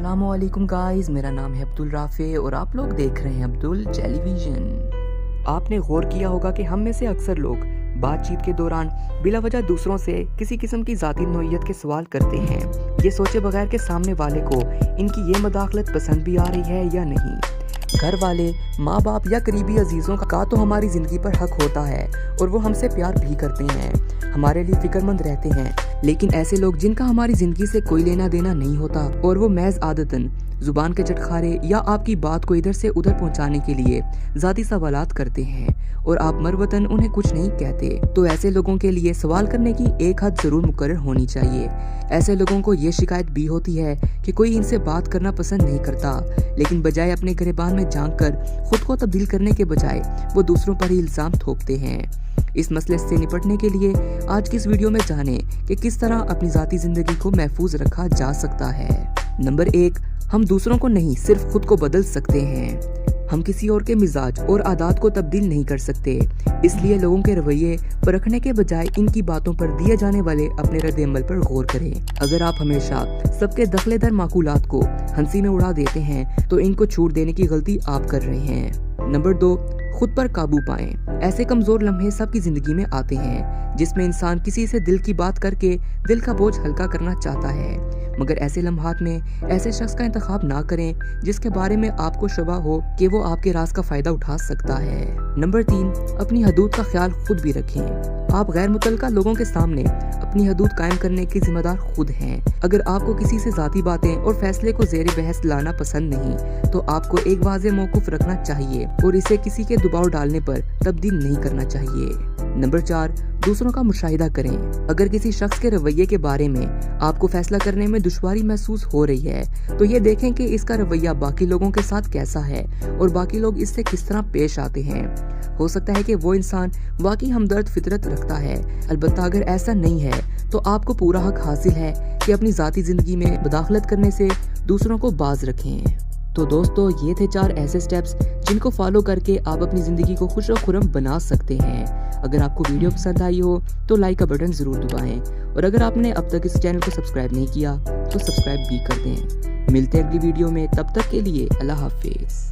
अस्सलाम वालेकुम गाइस, मेरा नाम है अब्दुल राफे और आप लोग देख रहे हैं अब्दुल टेलीविजन। आपने गौर किया होगा कि हम में से अक्सर लोग बातचीत के दौरान बिला वजह दूसरों से किसी किस्म की ज़ाती नौइयत के सवाल करते हैं, ये सोचे बगैर कि सामने वाले को इनकी ये मदाखलत पसंद भी आ रही है या नहीं। घर वाले, माँ बाप या करीबी अजीज़ों का तो हमारी ज़िंदगी पर हक होता है और वो हमसे प्यार भी करते हैं, हमारे लिए फिक्रमंद रहते हैं। लेकिन ऐसे लोग जिनका हमारी ज़िंदगी से कोई लेना देना नहीं होता और वो महज आदतन जुबान के चटखारे या आपकी बात को इधर से उधर पहुंचाने के लिए ज़ाती सवालात करते हैं और आप मरवतन उन्हें कुछ नहीं कहते, तो ऐसे लोगों के लिए सवाल करने की एक हद जरूर मुकर्रर होनी चाहिए। ऐसे लोगों को ये शिकायत भी होती है कि कोई इनसे बात करना पसंद नहीं करता, लेकिन बजाय अपने गिरबान में झांक कर खुद को तब्दील करने के बजाय वो दूसरों पर ही इल्जाम थोपते हैं। इस मसले से निपटने के लिए आज की इस वीडियो में जानें कि किस तरह अपनी ज़ाती ज़िंदगी को महफूज रखा जा सकता है। नंबर 1, हम दूसरों को नहीं सिर्फ खुद को बदल सकते हैं। हम किसी और के मिजाज और आदत को तब्दील नहीं कर सकते, इसलिए लोगों के रवैये परखने के बजाय इनकी बातों पर दिए जाने वाले अपने रद्द-ए-अमल पर गौर करें। अगर आप हमेशा सबके दखलेदार माकूलात को हंसी में उड़ा देते हैं तो इनको छूट देने की गलती आप कर रहे हैं। नंबर 2, खुद पर काबू पाएं। ऐसे कमजोर लम्हे सबकी जिंदगी में आते हैं जिसमें इंसान किसी से दिल की बात करके दिल का बोझ हल्का करना चाहता है, मगर ऐसे लम्हात में ऐसे शख्स का इंतखाब ना करें जिसके बारे में आपको शुबा हो कि वो आपके राज का फायदा उठा सकता है। नंबर 3, अपनी हदूद का ख्याल खुद भी रखें। आप गैर मुतल्लका लोगों के सामने अपनी हदूद कायम करने के जिम्मेदार खुद हैं। अगर आपको किसी से जाती बातें और फैसले को ज़ेरे बहस लाना पसंद नहीं तो आपको एक वाज़ेह मौक़िफ़ रखना चाहिए और इसे किसी के दबाव डालने पर तब्दील नहीं करना चाहिए। नंबर 4, दूसरों का मुशाहिदा करें। अगर किसी शख्स के रवैये के बारे में आपको फैसला करने में दुश्वारी महसूस हो रही है तो ये देखें कि इसका रवैया बाकी लोगों के साथ कैसा है और बाकी लोग इससे किस तरह पेश आते हैं। हो सकता है कि वो इंसान वाकई हमदर्द फितरत रखता है, अलबत्ता अगर ऐसा नहीं है तो आपको पूरा हक हासिल है कि अपनी ज़ाती ज़िंदगी में मुदाखलत करने से दूसरों को बाज रखें। तो दोस्तों, ये थे 4 ऐसे स्टेप्स जिनको फॉलो करके आप अपनी ज़िंदगी को खुश और खुर्रम बना सकते हैं। अगर आपको वीडियो पसंद आई हो तो लाइक का बटन ज़रूर दबाएं और अगर आपने अब तक इस चैनल को सब्सक्राइब नहीं किया तो सब्सक्राइब भी कर दें। मिलते हैं अगली वीडियो में, तब तक के लिए अल्लाह हाफिज़।